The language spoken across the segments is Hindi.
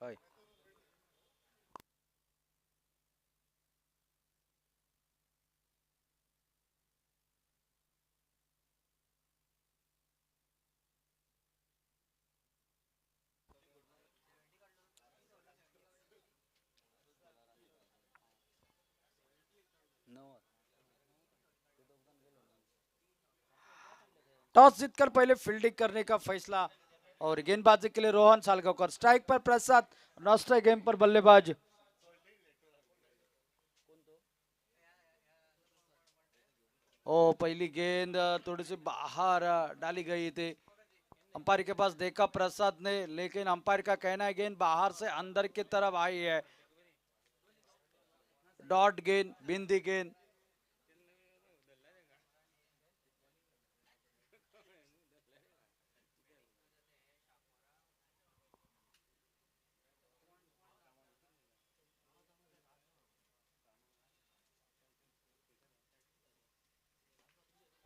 ओए, नो। टॉस जीतकर पहले फील्डिंग करने का फैसला और गेंदबाजी के लिए रोहन सालगांवकर। स्ट्राइक पर प्रसाद, नॉस्ट्राइक गेम पर बल्लेबाज। ओ पहली गेंद थोड़ी सी बाहर डाली गई थी। अंपायर के पास देखा प्रसाद ने, लेकिन अंपायर का कहना है गेंद बाहर से अंदर की तरफ आई है। डॉट गेंद, बिंदी गेंद।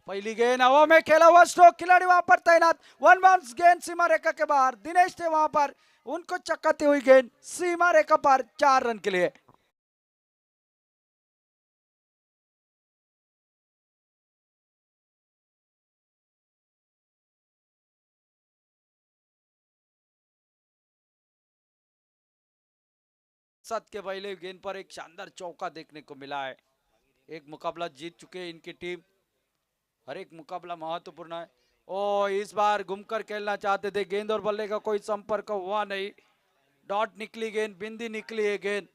पहली गेंद हवा में खेला हुआ स्ट्रोक, खिलाड़ी वहां पर तैनात। वन बाउंस गेंद सीमा रेखा के बाहर। दिनेश थे वहां पर, उनको चक्काती हुई गेंद सीमा रेखा पर, 4 रन के लिए। सात के पहले गेंद पर एक शानदार चौका देखने को मिला है। एक मुकाबला जीत चुके हैं इनकी टीम। हर एक मुकाबला महत्वपूर्ण है। ओ इस बार घूमकर खेलना चाहते थे, गेंद और बल्ले का कोई संपर्क हुआ नहीं। डॉट निकली गेंद, बिंदी निकली है गेंद।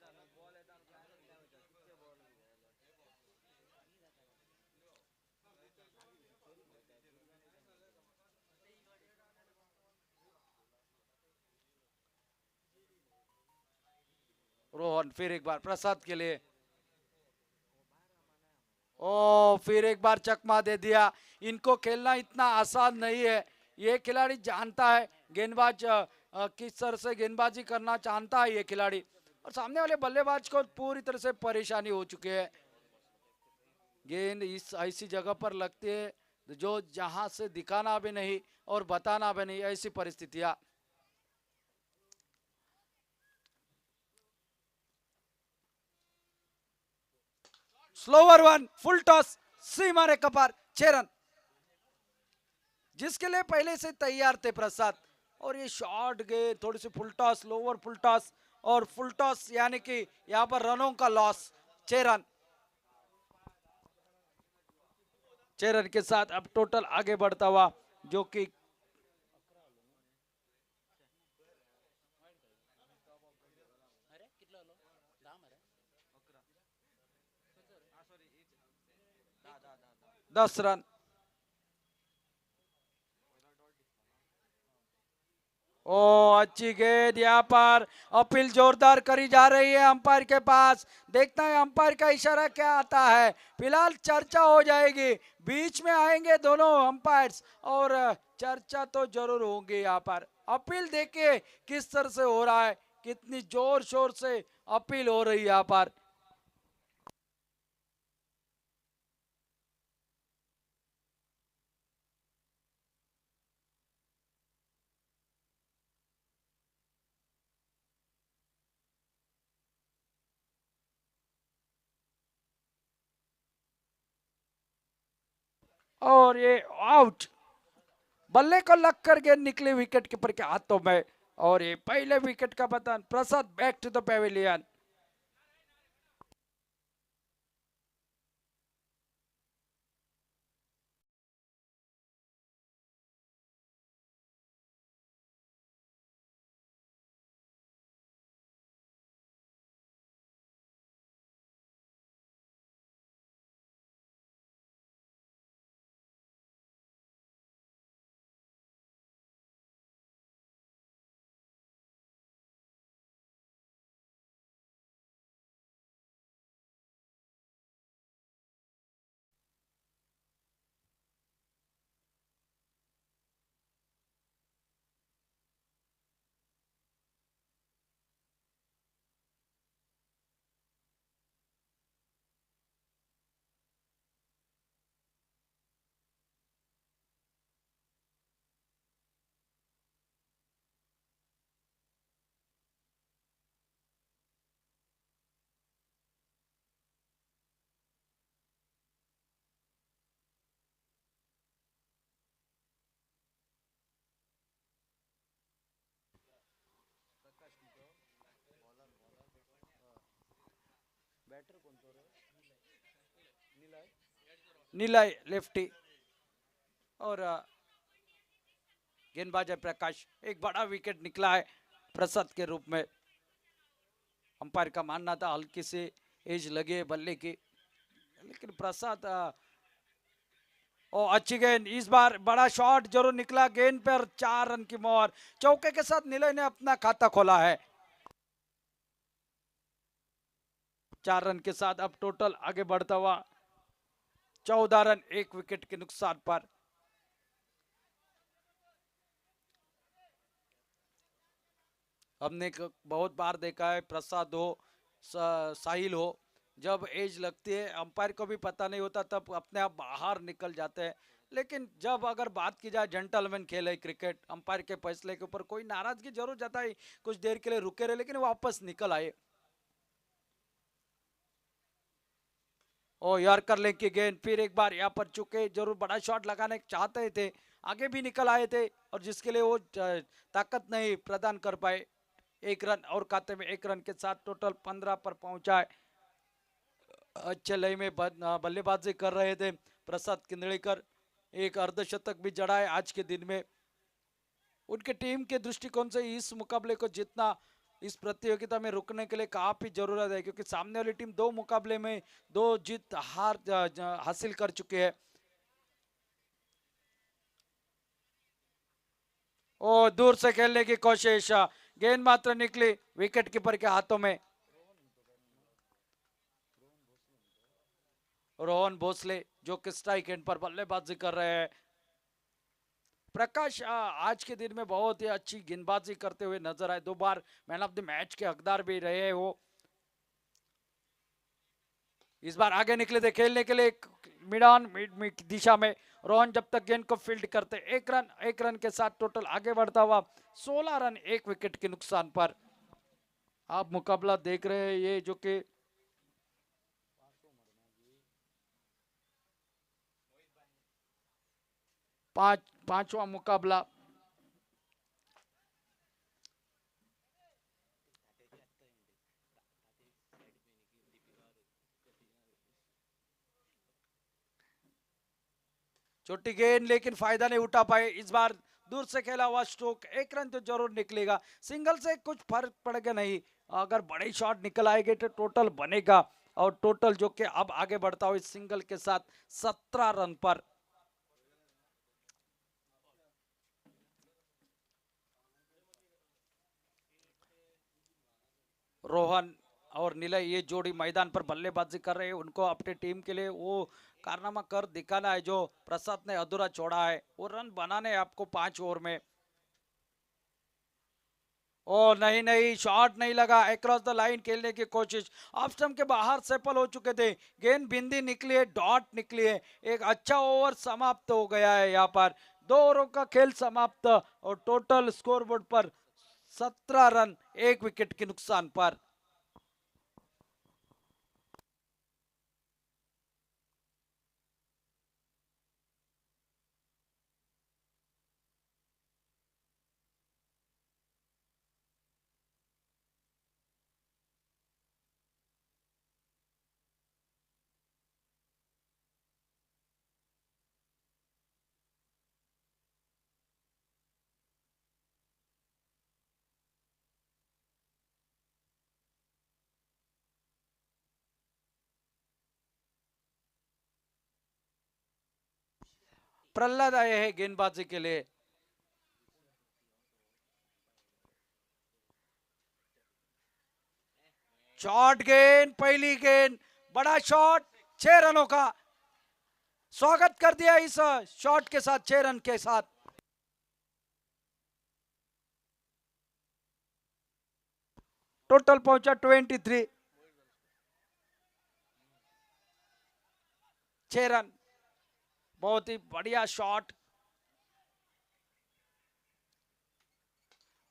रोहन फिर एक बार प्रसाद के लिए। ओ फिर एक बार चकमा दे दिया। इनको खेलना इतना आसान नहीं है। ये खिलाड़ी जानता है गेंदबाज किस तरह से गेंदबाजी करना चाहता है ये खिलाड़ी। और सामने वाले बल्लेबाज को पूरी तरह से परेशानी हो चुकी है। गेंद इस ऐसी जगह पर लगती है जो जहां से दिखाना भी नहीं और बताना भी नहीं, ऐसी परिस्थितियां। स्लोवर वन, फुल टॉस, सीमा रेखा पर, 6 रन, जिसके लिए पहले से तैयार थे प्रसाद। और ये शॉट गए थोड़ी सी full toss, lower full toss और फुल टॉस, यानी कि यहाँ पर रनों का लॉस। 6 रन, 6 रन के साथ अब टोटल आगे बढ़ता हुआ, जो कि 10 रन। ओ अच्छी गेंद, यहाँ पर अपील जोरदार करी जा रही है अंपायर के पास। देखता है अंपायर का इशारा क्या आता है। फिलहाल चर्चा हो जाएगी, बीच में आएंगे दोनों अंपायर्स और चर्चा तो जरूर होगी यहाँ पर। अपील देखिए किस तरह से हो रहा है, कितनी जोर शोर से अपील हो रही है यहाँ पर। और ये आउट, बल्ले को लग कर गेंद निकली विकेट कीपर के हाथों में। और ये पहले विकेट का पतन। Prasad back to the pavilion. Neela lefty और गेंदबाज है प्रकाश। एक बड़ा विकेट निकला है प्रसाद के रूप में। अंपायर का मानना था हल्की से एज लगे बल्ले की, लेकिन प्रसाद अच्छी गेंद। इस बार बड़ा शॉट जरूर निकला, गेंद पर 4 रन की मोहर। चौके के साथ नीलय ने अपना खाता खोला है। 4 रन के साथ अब टोटल आगे बढ़ता हुआ 14 रन, 1 विकेट के नुकसान पर। हमने बहुत बार देखा है, प्रसाद हो साहिल हो, जब एज लगती है अंपायर को भी पता नहीं होता, तब अपने आप बाहर निकल जाते हैं। लेकिन जब अगर बात की जाए जेंटलमैन खेल है क्रिकेट, अंपायर के फैसले के ऊपर कोई नाराजगी जरूर जताई, कुछ देर के लिए रुके रहे लेकिन वापस निकल आए। यॉर्कर लेग की गेंद, फिर एक बार यहाँ पर चुके, जरूर बड़ा शॉट लगाने चाहते थे, आगे भी निकल आए थे और जिसके लिए वो ताकत नहीं प्रदान कर पाए। 1 रन और खाते में 1 रन के साथ टोटल 15 पर पहुंचा है। अच्छे लय में बल्लेबाजी कर रहे थे प्रसाद किंदड़ीकर। एक अर्धशतक भी जड़ा है आज के दिन में। उनके टीम के दृष्टिकोण से इस मुकाबले को जीतना इस प्रतियोगिता में रुकने के लिए काफी जरूरत है, क्योंकि सामने वाली टीम 2 मुकाबले में 2 जीत हार हासिल कर चुकी है। दूर से खेलने की कोशिश, गेंद मात्र निकली विकेट कीपर के हाथों में। रोहन भोसले जो कि स्ट्राइक एंड पर बल्लेबाजी कर रहे हैं। प्रकाश आज के दिन में बहुत ही अच्छी गेंदबाजी करते हुए नजर आए, 2 बार मैन ऑफ द मैच के हकदार भी रहे वो। इस बार आगे निकले थे खेलने के लिए मिड ऑन मिड दिशा में। रोहन जब तक गेंद को फील्ड करते 1 रन के साथ टोटल आगे बढ़ता हुआ 16 रन, 1 विकेट के नुकसान पर। आप मुकाबला देख रहे हैं, ये जो कि पांचवा मुकाबला। छोटी गेंद लेकिन फायदा नहीं उठा पाए। इस बार दूर से खेला हुआ स्ट्रोक, 1 रन तो जरूर निकलेगा। सिंगल से कुछ फर्क पड़ेगा नहीं, अगर बड़े शॉट निकल आएंगे तो टोटल बनेगा। और टोटल जो कि अब आगे बढ़ता हुआ इस सिंगल के साथ 17 रन पर। रोहन और नीलय ये जोड़ी मैदान पर बल्लेबाजी कर रहे हैं, उनको अपने टीम के लिए वो कारनामा कर दिखाना है जो प्रसाद ने अधूरा छोड़ा है। वो रन बनाने हैं आपको 5 ओवर में। नहीं, शॉट नहीं लगा। अक्रॉस द लाइन खेलने की कोशिश, ऑफ स्टंप के बाहर सफल हो चुके थे। गेंद बिंदी निकली है, डॉट निकली है। एक अच्छा ओवर समाप्त हो गया है यहाँ पर। 2 ओवरों का खेल समाप्त और टोटल स्कोरबोर्ड पर 17 रन, 1 विकेट के नुकसान पर। प्रहलाद आए हैं गेंदबाजी के लिए। शॉट गेंद, पहली गेंद, बड़ा शॉट, 6 रनों का स्वागत कर दिया इस शॉट के साथ, 6 रन के साथ। टोटल पहुंचा 23, 6 रन। बहुत ही बढ़िया शॉट।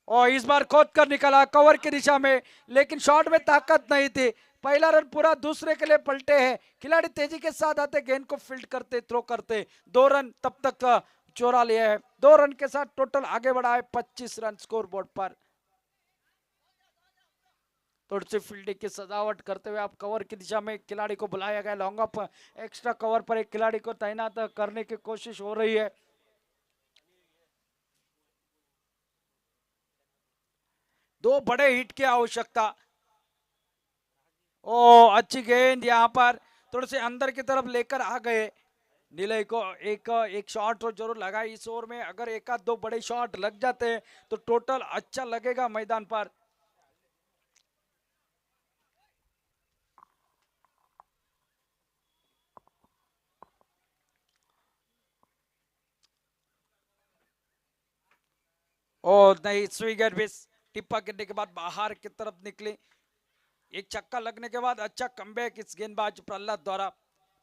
और इस बार खोद कर निकला कवर की दिशा में, लेकिन शॉट में ताकत नहीं थी। पहला रन पूरा दूसरे के लिए पलटे हैं। खिलाड़ी तेजी के साथ आते, गेंद को फील्ड करते, थ्रो करते। 2 रन तब तक चोरा लिया है। 2 रन के साथ टोटल आगे बढ़ा है 25 रन स्कोर बोर्ड पर। थोड़ी सी फील्डिंग की सजावट करते हुए आप कवर की दिशा में खिलाड़ी को बुलाया गया, लॉन्ग अप एक्स्ट्रा कवर पर एक खिलाड़ी को तैनात करने की कोशिश हो रही है। दो बड़े हिट की आवश्यकता। ओ अच्छी गेंद यहाँ पर थोड़े से अंदर की तरफ लेकर आ गए नीलय को। एक एक शॉट तो जरूर लगा इस ओवर में, अगर एक आध दो बड़े शॉट लग जाते हैं तो टोटल अच्छा लगेगा मैदान पर। और नहीं, स्विंगर भी टिप्पा गिरने के बाद बाहर की तरफ निकली। एक छक्का लगने के बाद अच्छा कमबैक इस गेंदबाज प्रहलाद द्वारा।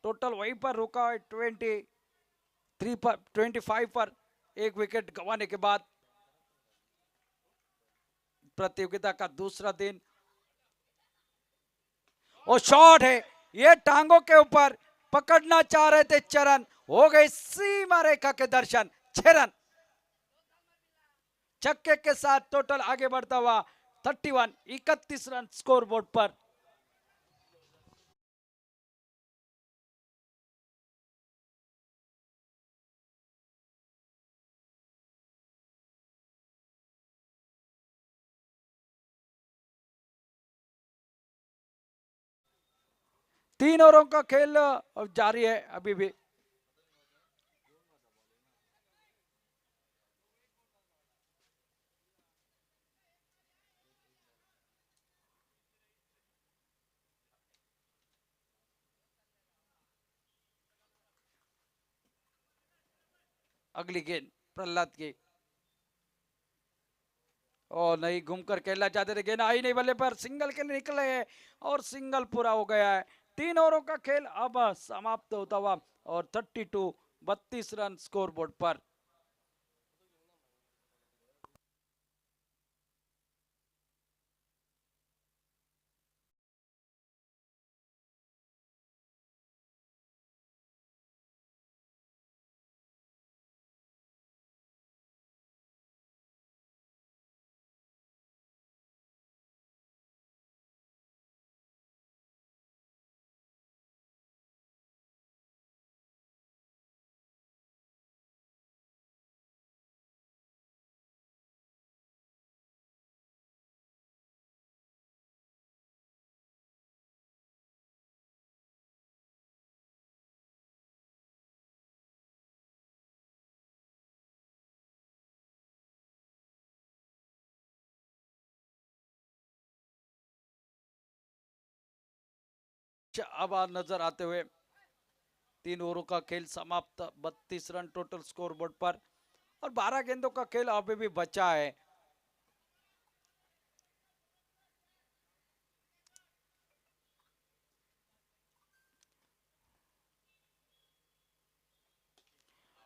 टोटल वहीं पर रुका है 23 पर 25 पर, एक विकेट गंवाने के बाद। प्रतियोगिता का दूसरा दिन और शॉट है, ये टांगों के ऊपर पकड़ना चाह रहे थे चरण, हो गई सीमा रेखा के दर्शन। 6 रन छक्के के साथ टोटल आगे बढ़ता हुआ 31 रन स्कोर बोर्ड पर। तीन ओवरों का खेल जारी है अभी भी। अगली गेंद प्रहलाद की, और नहीं घूमकर खेलना चाहते थे, गेंद आई नहीं बल्ले पर, सिंगल के लिए निकले हैं और सिंगल पूरा हो गया है। तीन ओवरों का खेल अब समाप्त होता हुआ और 32 रन स्कोर बोर्ड पर। अब नजर आते हुए तीन ओवरों का खेल समाप्त, 32 रन टोटल स्कोर बोर्ड पर और 12 गेंदों का खेल अभी भी बचा है।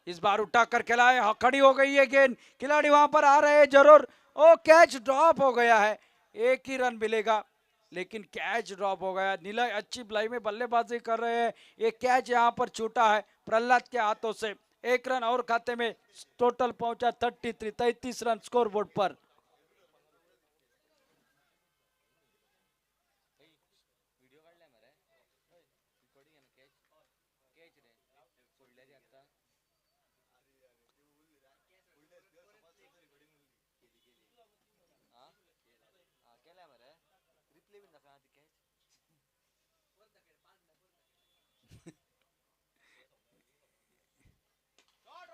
इस बार उठाकर खिलाए, खड़ी हो गई है गेंद, खिलाड़ी वहां पर आ रहे हैं जरूर। ओ कैच ड्रॉप हो गया है, एक ही रन मिलेगा लेकिन कैच ड्रॉप हो गया। नीलय अच्छी बल्ले में बल्लेबाजी कर रहे हैं, ये कैच यहां पर छूटा है प्रहलाद के हाथों से। एक रन और खाते में, टोटल पहुंचा 33 रन स्कोर बोर्ड पर।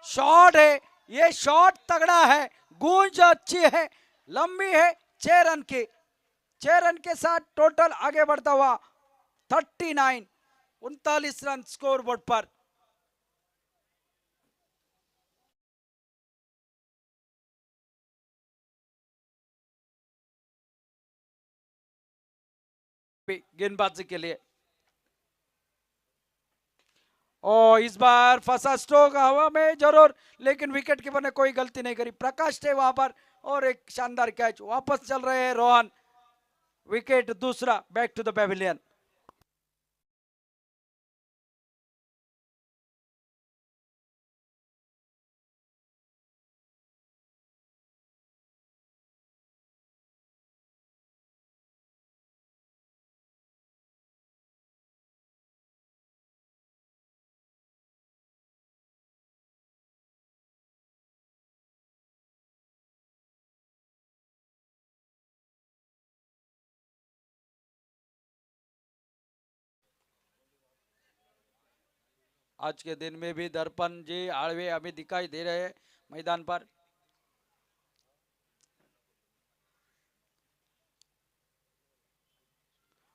शॉट है, ये शॉट तगड़ा है, गूंज अच्छी है, लंबी है। 6 रन की, 6 रन के साथ टोटल आगे बढ़ता हुआ 39 रन स्कोर बोर्ड पर। गेंदबाजी के लिए और इस बार फंसा स्ट्रोक हवा में जरूर, लेकिन विकेट कीपर ने कोई गलती नहीं करी, प्रकाश थे वहां पर और एक शानदार कैच। वापस चल रहे हैं रोहन, विकेट दूसरा, बैक टू द पेविलियन। आज के दिन में भी दर्पण जी आड़वे हमें दिखाई दे रहे हैं मैदान पर।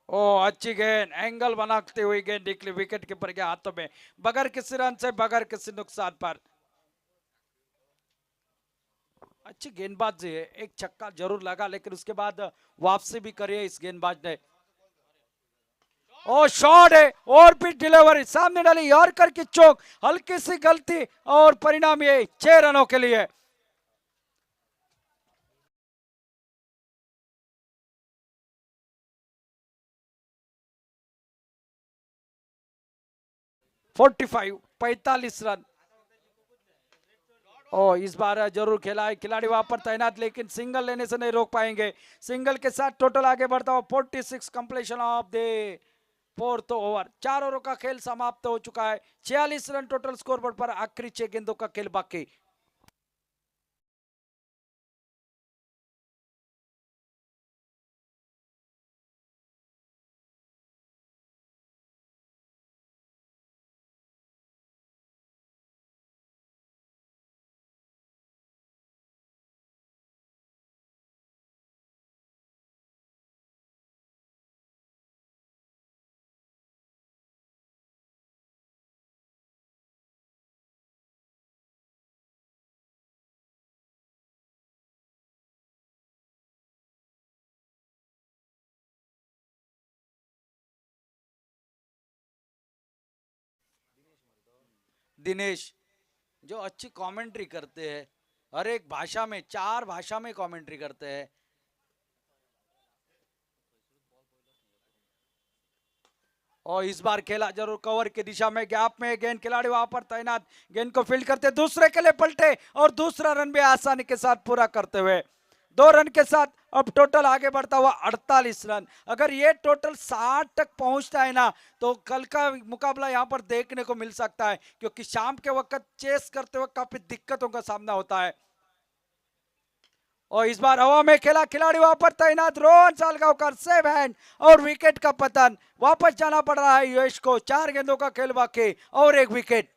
ओ अच्छी गेंद, एंगल बनाते हुए गेंद निकली विकेट कीपर के हाथों में, बगैर किसी रन से, बगैर किसी नुकसान पर। अच्छी गेंदबाजी है, एक छक्का जरूर लगा लेकिन उसके बाद वापसी भी करी है इस गेंदबाज ने। ओ शॉट है और भी डिलीवरी सामने डाली, यॉर्कर की चौक, हल्की सी गलती और परिणाम ये 6 रनों के लिए। Forty 45 run. ओ इस बार जरूर खेला है खिलाड़ी वहां पर तैनात, लेकिन सिंगल लेने से नहीं रोक पाएंगे। सिंगल के साथ टोटल आगे बढ़ता हुआ 46 completion of the fourth over. 4 ओवरों का खेल समाप्त हो चुका है, 46 रन टोटल स्कोरबोर्ड पर, आखिरी 6 गेंदों का खेल बाकी। दिनेश जो अच्छी कमेंट्री करते हैं, हर एक भाषा में, 4 भाषा में कमेंट्री करते हैं। और इस बार खेला जरूर कवर की दिशा में, गैप में गेंद, खिलाड़ी वहां पर तैनात, गेंद को फील्ड करते, दूसरे के लिए पलटे और दूसरा रन भी आसानी के साथ पूरा करते हुए 2 रन के साथ अब टोटल आगे बढ़ता हुआ 48 रन। अगर ये टोटल 60 तक पहुंचता है ना, तो कल का मुकाबला यहां पर देखने को मिल सकता है, क्योंकि शाम के वक्त चेस करते वक्त काफी दिक्कतों का सामना होता है। और इस बार हवा में खेला, खिलाड़ी वहां पर तैनात, रोहन सालगांवकर सेव हैंड और विकेट का पतन। वापस जाना पड़ रहा है यश को, 4 गेंदों का खेल बाकी और 1 विकेट।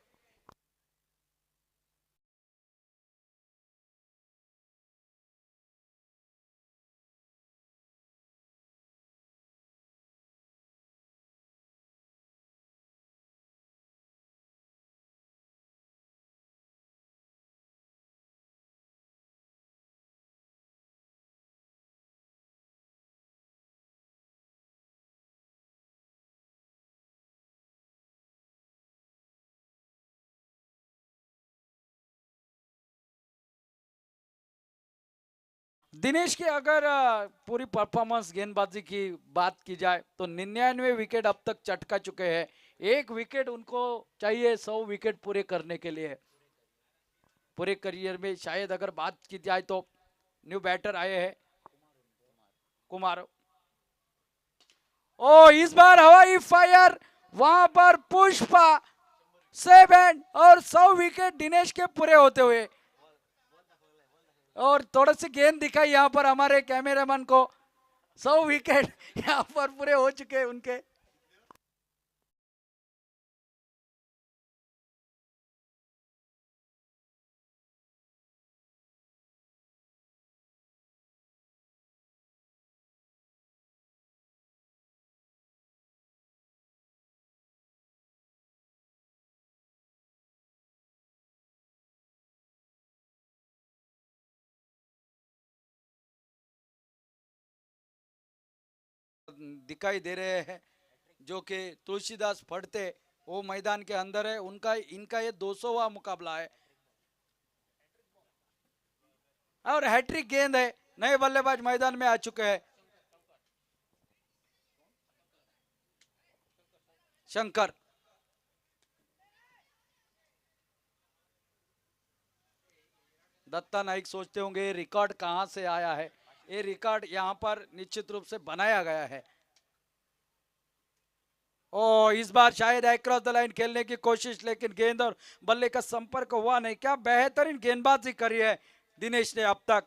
दिनेश की अगर पूरी परफॉर्मेंस गेंदबाजी की बात की जाए तो 99 विकेट अब तक चटका चुके हैं। 1 विकेट उनको चाहिए 100 विकेट पूरे करने के लिए। पूरे करियर में शायद अगर बात की जाए तो न्यू बैटर आए हैं कुमार। ओ इस बार हवाई फायर, वहां पर पुष्पा, 7 और 100 विकेट दिनेश के पूरे होते हुए। और थोड़ी सी गेंद दिखाई यहाँ पर हमारे कैमरामैन को, 100 विकेट यहाँ पर पूरे हो चुके हैं उनके। दिखाई दे रहे हैं जो कि तुलसीदास फड़ते, वो मैदान के अंदर है, उनका इनका ये 200वां मुकाबला है और हैट्रिक गेंद है। नए बल्लेबाज मैदान में आ चुके हैं, शंकर। दत्ता नाइक सोचते होंगे ये रिकॉर्ड कहां से आया है। ये रिकॉर्ड यहां पर निश्चित रूप से बनाया गया है। ओ इस बार शायद अक्रॉस द लाइन खेलने की कोशिश, लेकिन गेंद और बल्ले का संपर्क हुआ नहीं। क्या बेहतरीन गेंदबाजी करी है दिनेश ने अब तक।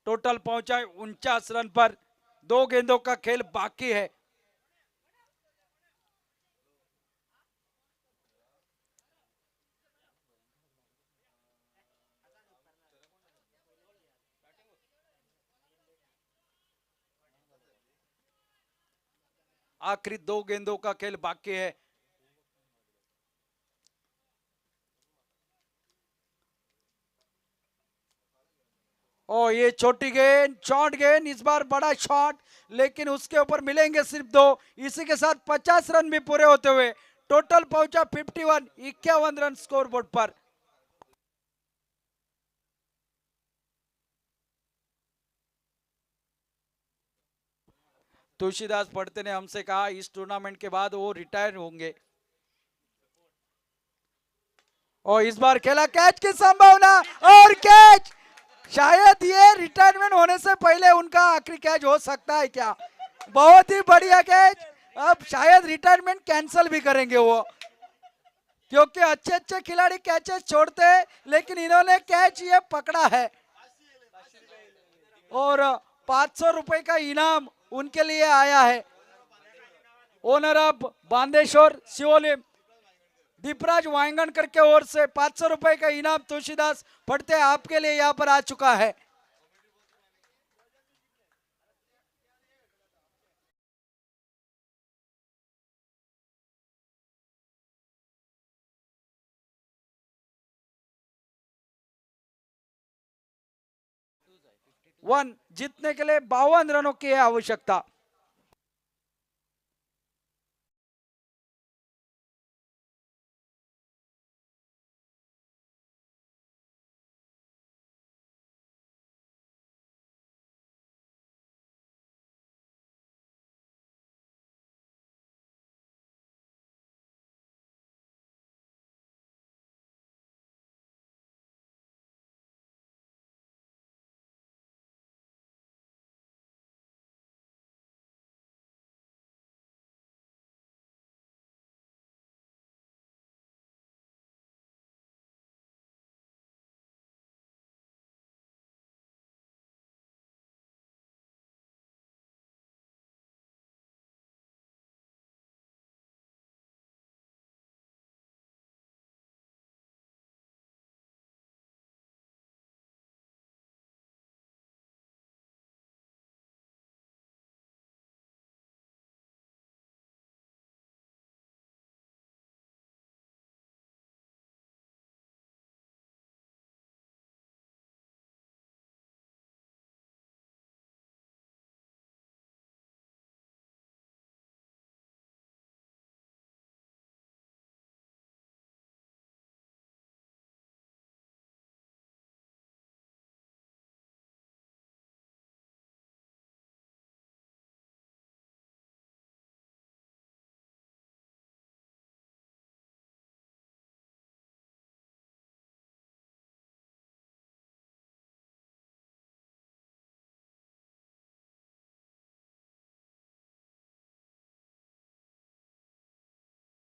टोटल पहुंचा है 49 रन पर, 2 गेंदों का खेल बाकी है। आखिरी 2 गेंदों का खेल बाकी है। ओ ये छोटी गेंद, शॉर्ट गेंद, इस बार बड़ा शॉट, लेकिन उसके ऊपर मिलेंगे सिर्फ 2। इसी के साथ 50 रन भी पूरे होते हुए टोटल पहुंचा 51, 51 रन स्कोर बोर्ड पर। तुलसीदास पढ़ते ने हमसे कहा इस टूर्नामेंट के बाद वो रिटायर होंगे। और इस बार खेला, कैच की संभावना, और कैच। शायद ये रिटायरमेंट होने से पहले उनका आखिरी कैच हो सकता है क्या। बहुत ही बढ़िया कैच। अब शायद रिटायरमेंट कैंसिल भी करेंगे वो, क्योंकि अच्छे अच्छे खिलाड़ी कैचेस छोड़ते हैं, लेकिन इन्होंने कैच ये पकड़ा है। और 500 रुपए का इनाम उनके लिए आया है। ओनर ऑफ बांदेश्वर शिवोलिम दीपराज वांगणकर के ओर से 500 रुपए का इनाम तुलसीदास पढ़ते आपके लिए यहां पर आ चुका है। वन जीतने के लिए 52 रनों की है आवश्यकता।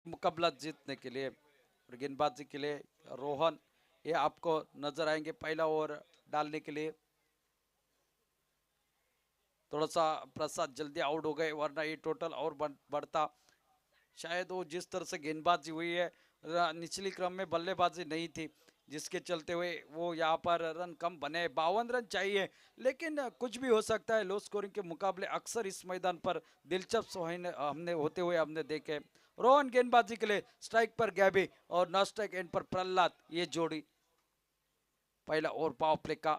मुकाबला जीतने के लिए और गेंदबाजी के लिए रोहन ये आपको नजर आएंगे पहला ओवर डालने के लिए। थोड़ा सा प्रसाद जल्दी आउट हो गए, वरना ये टोटल और बढ़ता। शायद वो जिस तरह से गेंदबाजी हुई है, निचली क्रम में बल्लेबाजी नहीं थी, जिसके चलते हुए वो यहाँ पर रन कम बने। 52 रन चाहिए, लेकिन कुछ भी हो सकता है। लो स्कोरिंग के मुकाबले अक्सर इस मैदान पर दिलचस्प हमने होते हुए हमने देखे। रोहन गेंदबाजी के लिए, स्ट्राइक पर गैबी और नॉन स्ट्राइक एंड पर प्रहलाद, ये जोड़ी। पहला ओवर पावर प्ले का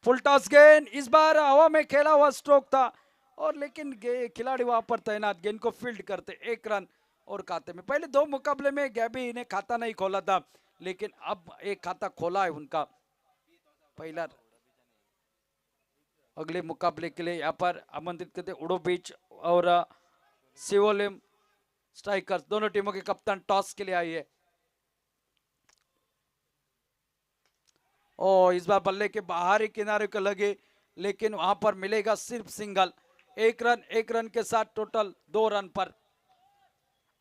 फुल टॉस गेंद, इस बार हवा में खेला हुआ स्ट्रोक था, और लेकिन खिलाड़ी वहां पर तैनात गेंद को फील्ड करते 1 रन और खाते में। पहले 2 मुकाबले में गैबी ने खाता नहीं खोला था, लेकिन अब एक खाता खोला है उनका। पहला अगले मुकाबले के लिए यहाँ पर आमंत्रित करते उड़ो बीच और शिवोलिम स्ट्राइकर्स, दोनों टीमों के कप्तान टॉस के लिए आई है। और इस बार बल्ले के बाहरी किनारे को लगे, लेकिन वहां पर मिलेगा सिर्फ सिंगल। 1 रन के साथ टोटल 2 रन पर।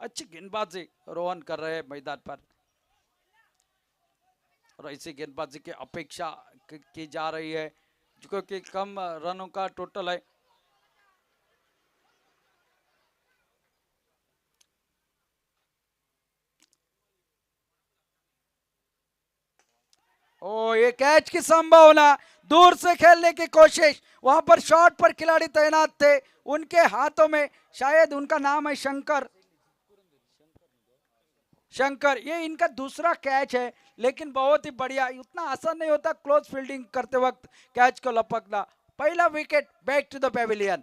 अच्छी गेंदबाजी रोहन कर रहे हैं मैदान पर, और ऐसी गेंदबाजी की अपेक्षा की जा रही है, क्योंकि कम रनों का टोटल है। ओ ये कैच की संभावना, दूर से खेलने की कोशिश, वहां पर शॉट पर खिलाड़ी तैनात थे, उनके हाथों में शायद उनका नाम है शंकर। शंकर, ये इनका दूसरा कैच है, लेकिन बहुत ही बढ़िया। उतना आसान नहीं होता क्लोज फील्डिंग करते वक्त कैच को लपकना। पहला wicket, back to the pavilion.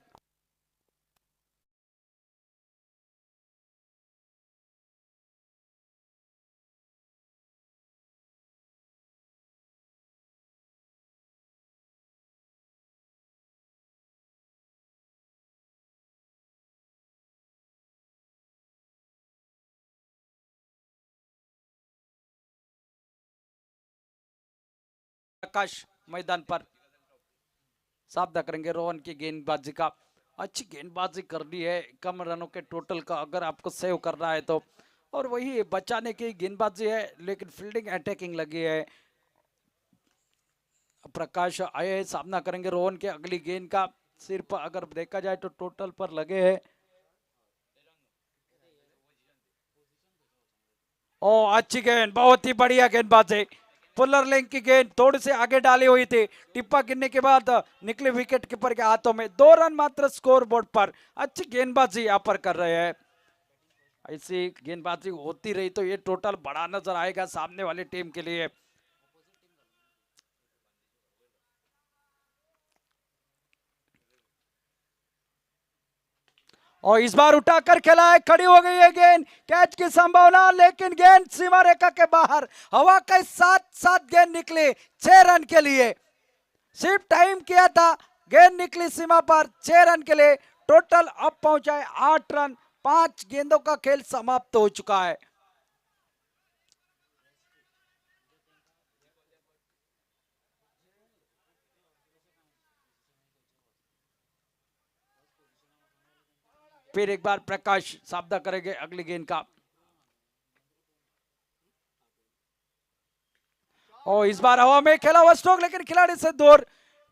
Akash मैदान पर सामना करेंगे रोहन की गेंदबाजी का। अच्छी गेंदबाजी करनी है कम रनों के टोटल का अगर आपको सेव करना है तो, और वही बचाने की गेंदबाजी है, लेकिन फील्डिंग अटैकिंग लगी है। प्रकाश आए हैं, सामना करेंगे रोहन के अगली गेंद का। सिर्फ अगर देखा जाए तो टोटल पर लगे हैं। ओ अच्छी गेंद, बहुत ही बढ़िया गेंदबाजी। पुलर लेंग की गेंद थोड़ी सी आगे डाली हुई थी, टिप्पा गिरने के बाद निकले विकेट कीपर के हाथों में। 2 रन मात्र स्कोर बोर्ड पर। अच्छी गेंदबाजी यहाँ पर कर रहे हैं। ऐसी गेंदबाजी होती रही तो ये टोटल बड़ा नजर आएगा सामने वाली टीम के लिए। और इस बार उठाकर खेला है, खड़ी हो गई है गेंद, कैच की संभावना, लेकिन गेंद सीमा रेखा के बाहर। हवा के साथ साथ गेंद निकली 6 रन के लिए। सिर्फ टाइम किया था, गेंद निकली सीमा पर 6 रन के लिए। टोटल अब पहुंचा है 8 रन। 5 गेंदों का खेल समाप्त हो चुका है। फिर एक बार प्रकाश सामना करेंगे अगली गेंद का। और इस बार हवा में खेला हुआ स्ट्रोक, लेकिन खिलाड़ी से दूर।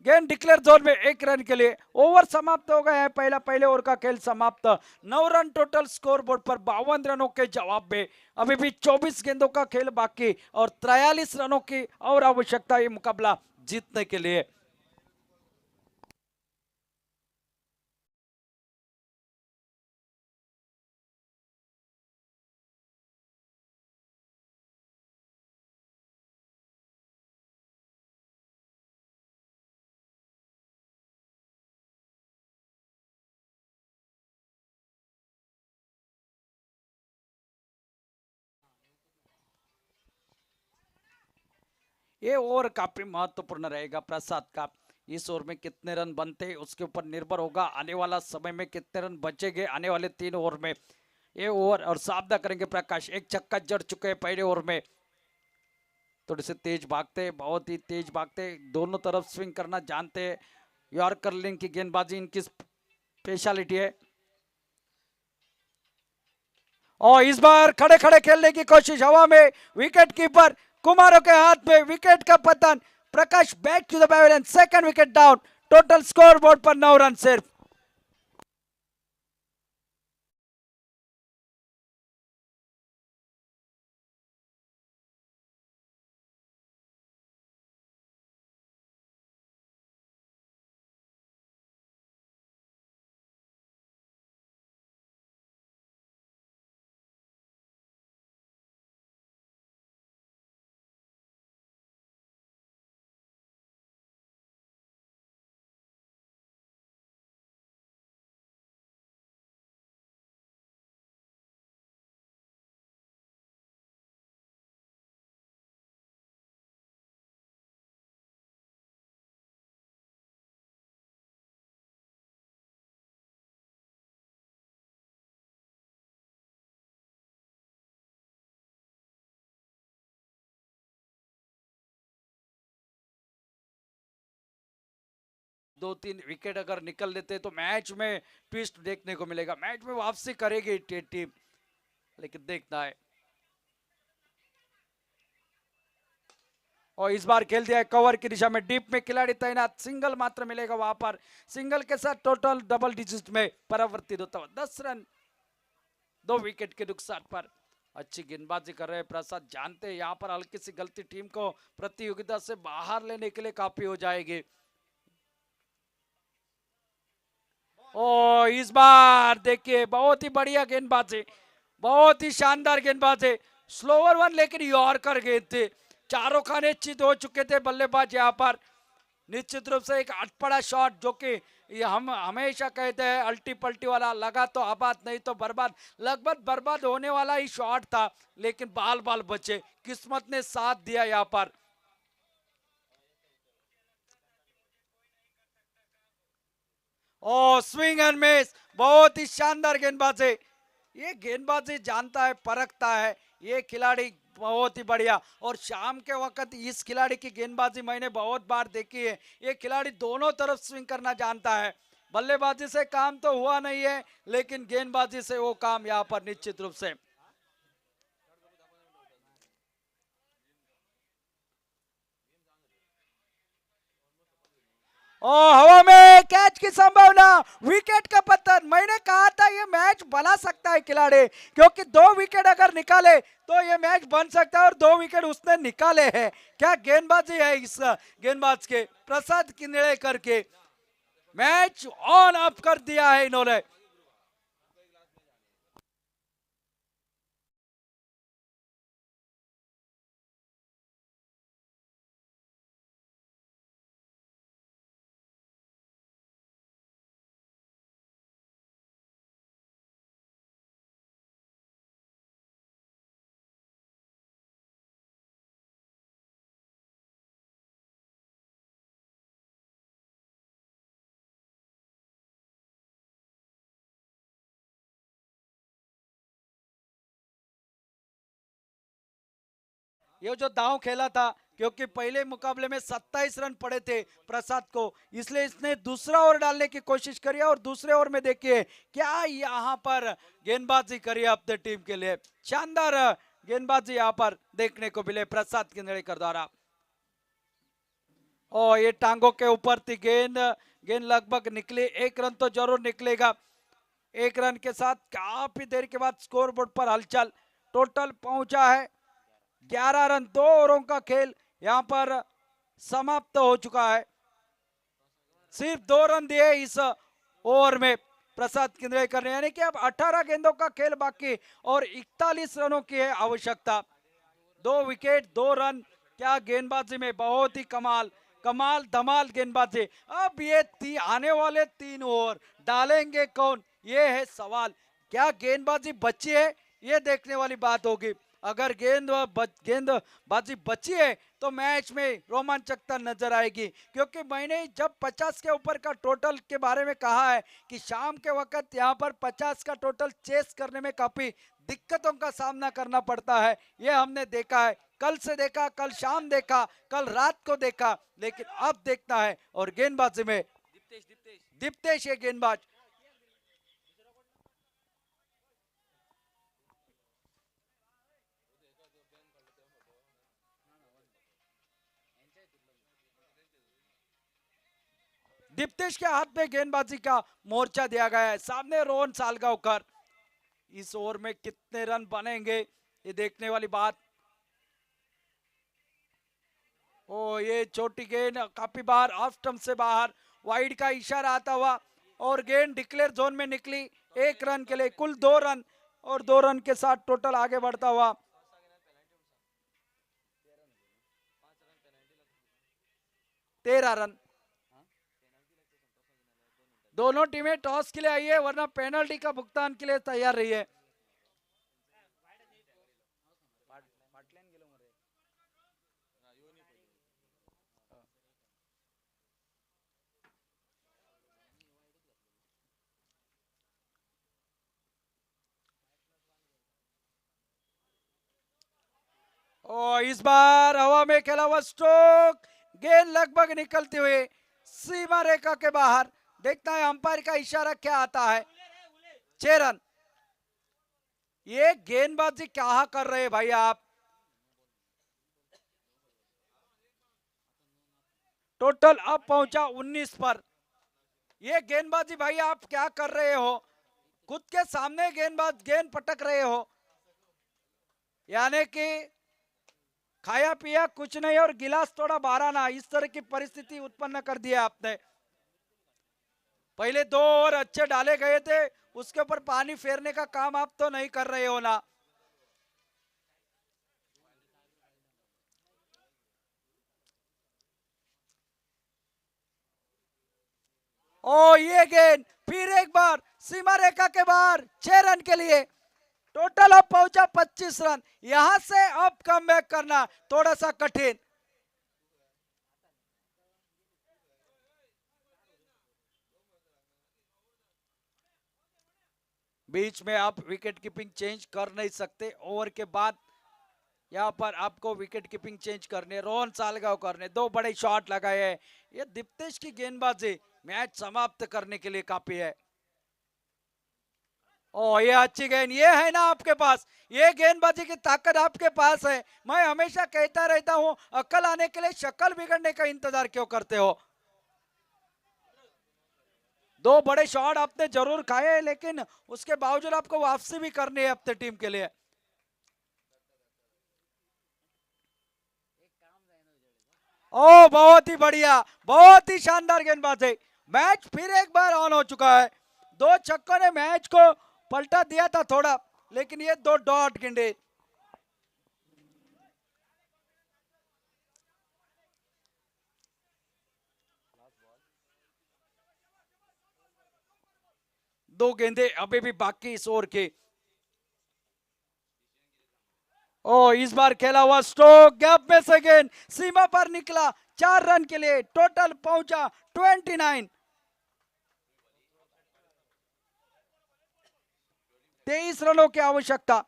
गेंद डिक्लेयर जोन में 1 रन के लिए। ओवर समाप्त हो गया है, पहले ओवर का खेल समाप्त। 9 रन टोटल स्कोर बोर्ड पर 52 रनों के जवाब में। अभी भी 24 गेंदों का खेल बाकी और 43 रनों की और आवश्यकता ये मुकाबला जीतने के लिए। ये ओवर काफी महत्वपूर्ण रहेगा प्रसाद का। इस ओवर में कितने रन बनते हैं उसके ऊपर निर्भर होगा आने वाला समय में कितने रन बचेंगे आने वाले 3 ओवर में। ये ओवर और सामना करेंगे प्रकाश। एक छक्का जड़ चुके हैं पहले ओवर में। थोड़े से तेज भागते, बहुत ही तेज भागते, दोनों तरफ स्विंग करना जानते हैं। यॉर्कर लिंक की गेंदबाजी इनकी स्पेशलिटी है। और इस बार खड़े खड़े खेलने की कोशिश, हवा में विकेट कीपर कुमारों के हाथ में विकेट का पतन। Prakash back to the pavilion, second wicket down. Total score board पर 9 रन सिर्फ। दो तीन विकेट अगर निकल लेते तो मैच में ट्विस्ट देखने को मिलेगा, मैच में वापसी करेगी टीम, लेकिन देखना है। और इस बार खेल दिया है कवर की दिशा में, डीप में खिलाड़ी तैनात, सिंगल मात्र मिलेगा वहां पर। सिंगल के साथ टोटल डबल डिजिट में परिवर्तित होता हुआ 10 रन 2 विकेट के नुकसान पर। अच्छी गेंदबाजी कर रहे हैं प्रसाद, जानते हैं यहाँ पर हल्की सी गलती टीम को प्रतियोगिता से बाहर लेने के लिए काफी हो जाएगी। ओ इस बार देखिए बहुत ही बढ़िया गेंदबाजी, बहुत ही शानदार गेंदबाजी, स्लोवर वन लेकिन यॉर्कर गेंद थे, चारों खाने चित हो चुके थे बल्लेबाज यहाँ पर। निश्चित रूप से एक अटपटा शॉट जो कि ये हम हमेशा कहते हैं अल्टी पल्टी वाला, लगा तो आबाद नहीं तो बर्बाद, लगभग बर्बाद होने वाला ही शॉट था लेकिन बाल बाल बचे, किस्मत ने साथ दिया यहाँ पर। ओ स्विंग एंड मिस, बहुत ही शानदार गेंदबाजी, ये गेंदबाजी जानता है परखता है ये खिलाड़ी, बहुत ही बढ़िया। और शाम के वक्त इस खिलाड़ी की गेंदबाजी मैंने बहुत बार देखी है, ये खिलाड़ी दोनों तरफ स्विंग करना जानता है, बल्लेबाजी से काम तो हुआ नहीं है लेकिन गेंदबाजी से वो काम यहाँ पर निश्चित रूप से। और हवा में कैच की संभावना, विकेट का पतन, मैंने कहा था ये मैच बना सकता है खिलाड़ी, क्योंकि 2 विकेट अगर निकाले तो ये मैच बन सकता है और 2 विकेट उसने निकाले हैं। क्या गेंदबाजी है इस गेंदबाज के, प्रसाद किंजड़ेकर के, मैच ऑन अप कर दिया है इन्होंने। ये जो दांव खेला था, क्योंकि पहले मुकाबले में 27 रन पड़े थे प्रसाद को, इसलिए इसने दूसरा ओवर डालने की कोशिश करी और दूसरे ओवर में देखिए क्या यहाँ पर गेंदबाजी करी अपने टीम के लिए, शानदार गेंदबाजी यहाँ पर देखने को मिले प्रसाद किंजड़ेकर द्वारा। और ये टांगों के ऊपर थी गेंद, गेंद लगभग निकली, 1 रन तो जरूर निकलेगा। 1 रन के साथ काफी देर के बाद स्कोर बोर्ड पर हलचल, टोटल पहुंचा है 11 रन, 2 ओवरों का खेल यहाँ पर समाप्त हो चुका है। सिर्फ 2 रन दिए इस ओवर में प्रसाद किंजड़ेकर ने, यानी कि अब 18 गेंदों का खेल बाकी और 41 रनों की है आवश्यकता। 2 विकेट 2 रन, क्या गेंदबाजी में बहुत ही कमाल कमाल धमाल गेंदबाजी। अब ये आने वाले 3 ओवर डालेंगे कौन, ये है सवाल। क्या गेंदबाजी बची है, ये देखने वाली बात होगी। अगर गेंदबाजी बची है तो मैच में रोमांचकता नजर आएगी, क्योंकि मैंने जब 50 के ऊपर का टोटल के बारे में कहा है कि शाम के वक्त यहाँ पर 50 का टोटल चेस करने में काफी दिक्कतों का सामना करना पड़ता है, ये हमने देखा है, कल से देखा, कल शाम देखा, कल रात को देखा, लेकिन अब देखता है। और गेंदबाजी में दीप्तेश ये गेंदबाज, दीप्तेश के हाथ में गेंदबाजी का मोर्चा दिया गया है, सामने रोहन सालगांवकर। इस ओवर में कितने रन बनेंगे ये देखने वाली बात। ओ ये छोटी गेंद काफी बार ऑफ स्टंप से बाहर, वाइड का इशारा आता हुआ और गेंद डिक्लेयर जोन में निकली 1 रन के लिए, कुल 2 रन और 2 रन के साथ टोटल आगे बढ़ता हुआ 13 रन। दोनों टीमें टॉस के लिए आई है, वरना पेनल्टी का भुगतान के लिए तैयार रही है। और इस बार हवा में खेला हुआ स्ट्रोक, गेंद लगभग निकलती हुई सीमा रेखा के बाहर, देखता है अंपायर का इशारा क्या आता है। 6 रन। ये गेंदबाजी क्या कर रहे हैं भाई आप, टोटल अब पहुंचा 19 पर। ये गेंदबाजी भाई आप क्या कर रहे हो, खुद के सामने गेंदबाज गेंद पटक रहे हो। यानी कि खाया पिया कुछ नहीं और गिलास थोड़ा बारह ना, इस तरह की परिस्थिति उत्पन्न कर दिया आपने। पहले दो और अच्छे डाले गए थे, उसके ऊपर पानी फेरने का काम आप तो नहीं कर रहे हो ना। ओ ये गेंद फिर एक बार सीमा रेखा के बाहर, 6 रन के लिए। टोटल अब पहुंचा 25 रन। यहां से अब कमबैक करना थोड़ा सा कठिन। बीच में आप विकेट कीपिंग चेंज कर नहीं सकते, ओवर के बाद यहाँ पर आपको विकेट कीपिंग चेंज करने, रोहन सालगांव करने, दो बड़े शॉट लगाए हैं। ये दीप्तेश की गेंदबाजी मैच समाप्त करने के लिए काफी है। ओ ये अच्छी गेंद, ये है ना आपके पास, ये गेंदबाजी की ताकत आपके पास है। मैं हमेशा कहता रहता हूं, अक्ल आने के लिए शक्ल बिगड़ने का इंतजार क्यों करते हो। दो बड़े शॉट आपने जरूर खाए, लेकिन उसके बावजूद आपको वापसी भी करनी है अपने टीम के लिए। ओ बहुत ही बढ़िया, बहुत ही शानदार गेंदबाजी। मैच फिर एक बार ऑन हो चुका है। दो छक्कों ने मैच को पलटा दिया था थोड़ा, लेकिन ये दो डॉट गेंदे। दो गेंदे अभी भी बाकी इस ओवर के। ओ इस बार खेला हुआ स्ट्रोक गैप में से गेंद सीमा पर निकला, 4 रन के लिए। टोटल पहुंचा 29। 23 रनों की आवश्यकता।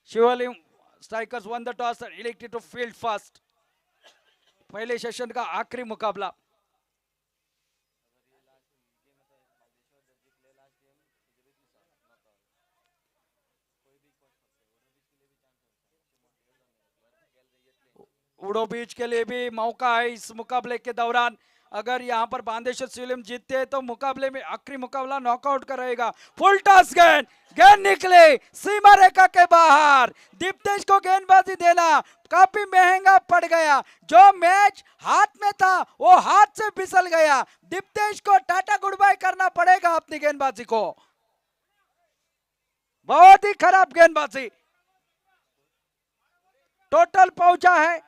Shivling strikers won the toss and elected to field first. पहले सेशन का आखिरी मुकाबला। उड़ो बीच के लिए भी मौका है इस मुकाबले के दौरान। अगर यहां पर बांदेश्वर सिविलियम जीतते हैं तो मुकाबले में आखिरी मुकाबला नॉकआउट का रहेगा। फुल टॉस गेंद, गेंद निकले सीमा रेखा के बाहर। दीप्तेश को गेंदबाजी देना काफी महंगा पड़ गया। जो मैच हाथ में था वो हाथ से फिसल गया। दीप्तेश को टाटा गुड बाय करना पड़ेगा अपनी गेंदबाजी को। बहुत ही खराब गेंदबाजी। टोटल पहुंचा है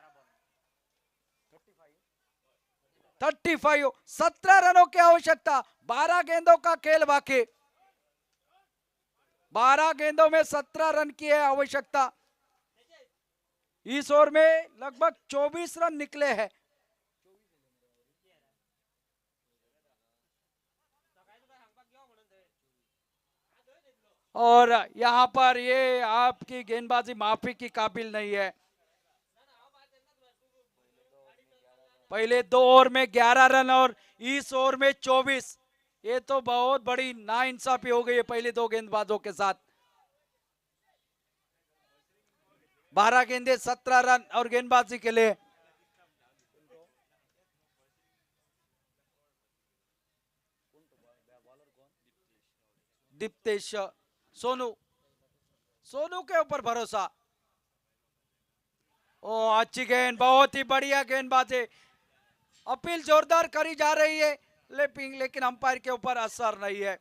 35। 17 रनों की आवश्यकता, 12 गेंदों का खेल बाकी। 12 गेंदों में 17 रन की है आवश्यकता। इस ओवर में लगभग 24 रन निकले हैं। और यहां पर ये आपकी गेंदबाजी माफी की काबिल नहीं है। पहले दो ओवर में 11 रन और इस ओवर में 24। ये तो बहुत बड़ी नाइंसाफी हो गई है पहले दो गेंदबाजों के साथ। 12 गेंदे 17 रन और गेंदबाजी के लिए। दीप्तेश, सोनू, सोनू के ऊपर भरोसा। ओ अच्छी गेंद, बहुत ही बढ़िया गेंदबाजी। अपील जोरदार करी जा रही है, लेकिन अंपायर के ऊपर असर नहीं है।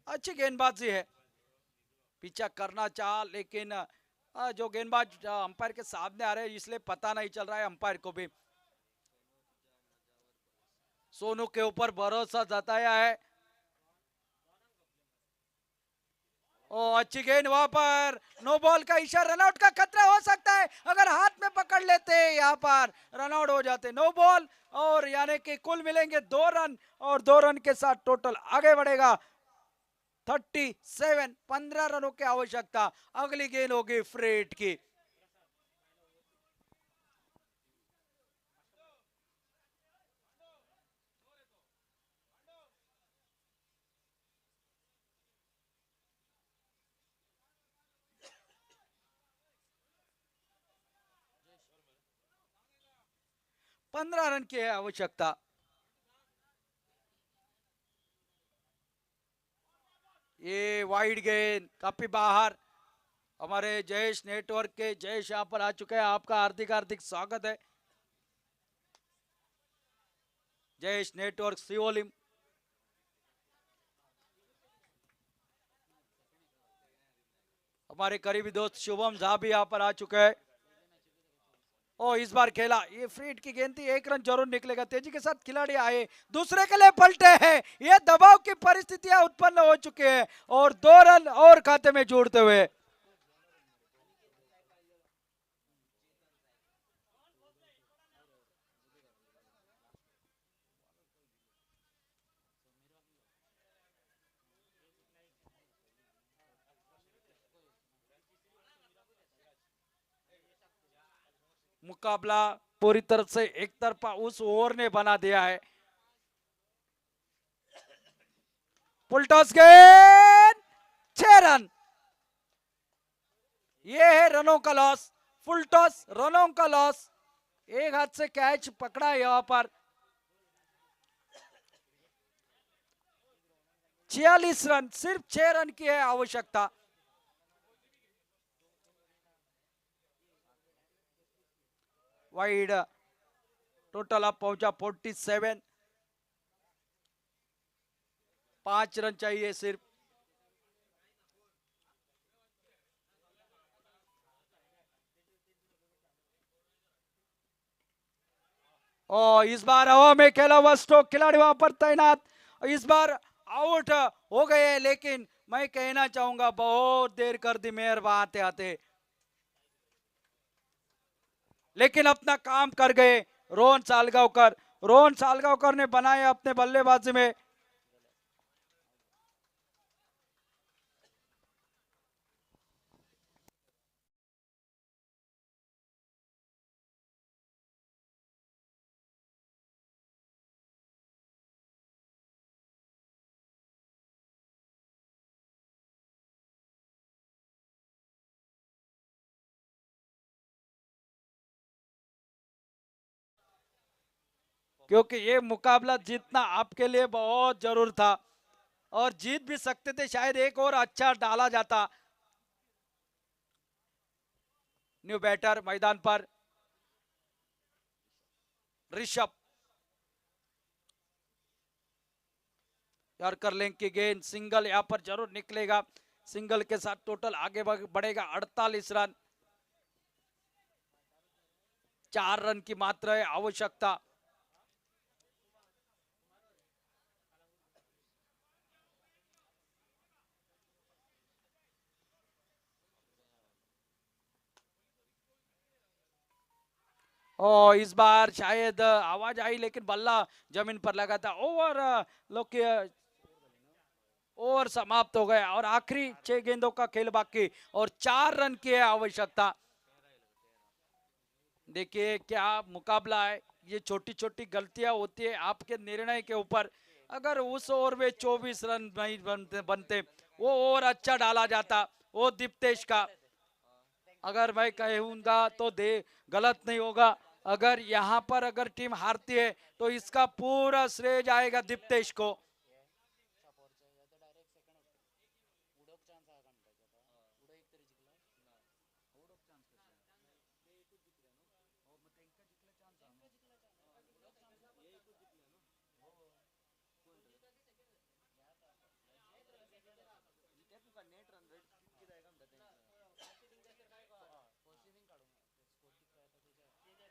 अच्छी गेंदबाजी है, पीछा करना चाह, लेकिन जो गेंदबाज अंपायर के सामने आ रहे हैं इसलिए पता नहीं चल रहा है अंपायर को भी। सोनू के ऊपर भरोसा जताया है। ओ अच्छी गेंद, वहां पर नो बॉल का इशारा, रनआउट का खतरा हो सकता है। अगर हाथ में पकड़ लेते यहाँ पर रनआउट हो जाते। नो बॉल, और यानी कि कुल मिलेंगे 2 रन, और 2 रन के साथ टोटल आगे बढ़ेगा 37। 15 रनों की आवश्यकता। अगली गेंद होगी फ्रेट की। पंद्रह रन की है आवश्यकता। ये वाइड गेंद काफी बाहर। हमारे जयेश नेटवर्क के जयेश यहाँ पर आ चुके हैं, आपका हार्दिक हार्दिक स्वागत है। जयेश नेटवर्क सियोलिम। हमारे करीबी दोस्त शुभम झा भी यहाँ पर आ चुके हैं। ओ इस बार खेला, ये फ्री हिट की गेंद थी, 1 रन जरूर निकलेगा। तेजी के साथ खिलाड़ी आए, दूसरे के लिए पलटे हैं, ये दबाव की परिस्थितियां उत्पन्न हो चुके हैं और 2 रन और खाते में जोड़ते हुए मुकाबला पूरी तरह से एक तरफा उस ओवर ने बना दिया है। फुलटॉस गेंद, 6 रन। ये है रनों का लॉस, फुल टॉस रनों का लॉस। एक हाथ से कैच पकड़ा है यहां पर। 46 रन, सिर्फ 6 रन की है आवश्यकता। वाइड, टोटल अब पहुंचा 47। 5 रन चाहिए सिर्फ। और इस बार हवा में खेला हुआ स्ट्रोक, खिलाड़ी वहां पर तैनात। इस बार आउट हो गए, लेकिन मैं कहना चाहूंगा बहुत देर कर दी मेयर वहां आते आते, लेकिन अपना काम कर गए रोहन सालगांवकर। रोहन सालगांवकर ने बनाया अपने बल्लेबाजी में। क्योंकि ये मुकाबला जीतना आपके लिए बहुत जरूर था और जीत भी सकते थे, शायद एक और अच्छा डाला जाता। न्यू बैटर मैदान पर ऋषभ। यॉर्कर लेंथ की गेंद, सिंगल यहां पर जरूर निकलेगा। सिंगल के साथ टोटल आगे बढ़ेगा 48 रन। 4 रन की मात्र है आवश्यकता। और इस बार शायद आवाज आई, लेकिन बल्ला जमीन पर लगा था। ओवर लोग ओवर समाप्त हो गया और आखिरी 6 गेंदों का खेल बाकी और 4 रन की है आवश्यकता। देखिए क्या मुकाबला है, ये छोटी छोटी गलतियां होती है आपके निर्णय के ऊपर। अगर उस ओवर में 24 रन नहीं बनते, वो ओवर अच्छा डाला जाता, वो दीप्तेश का। अगर मैं कहूंगा तो दे गलत नहीं होगा, अगर यहाँ पर अगर टीम हारती है तो इसका पूरा श्रेय जाएगा दीप्तेश को।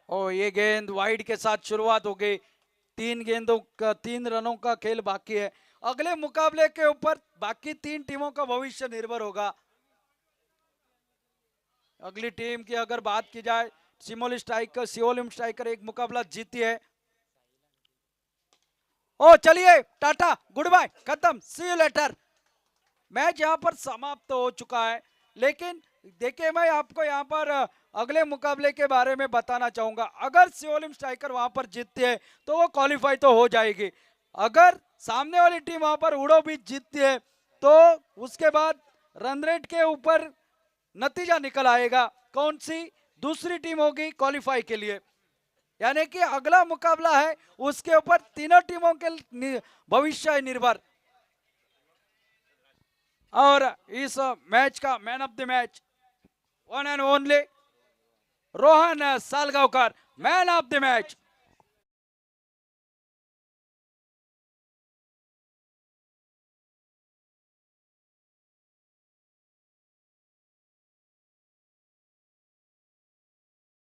और ये गेंद वाइड के साथ शुरुआत हो गई। 3 गेंदों का 3 रनों का खेल बाकी है। अगले मुकाबले के ऊपर बाकी 3 टीमों का भविष्य निर्भर होगा। अगली टीम की अगर बात की जाए, सियोलिम स्ट्राइकर एक मुकाबला जीती है। ओ चलिए टाटा गुड बाय, खत्म, सी यू लेटर। मैच यहाँ पर समाप्त हो चुका है, लेकिन देखिए मैं आपको यहाँ पर अगले मुकाबले के बारे में बताना चाहूंगा। अगर सियोलिम स्ट्राइकर वहां पर जीतती है तो वो क्वालिफाई तो हो जाएगी। अगर सामने वाली टीम वहां पर उड़ो बीच जीतती है तो उसके बाद रन रेट के ऊपर नतीजा निकल आएगा कौन सी दूसरी टीम होगी क्वालिफाई के लिए। यानी कि अगला मुकाबला है, उसके ऊपर तीनों टीमों के भविष्य निर्भर। और इस मैच का man of the match one and only Rohan Salgaonkar, man of the match.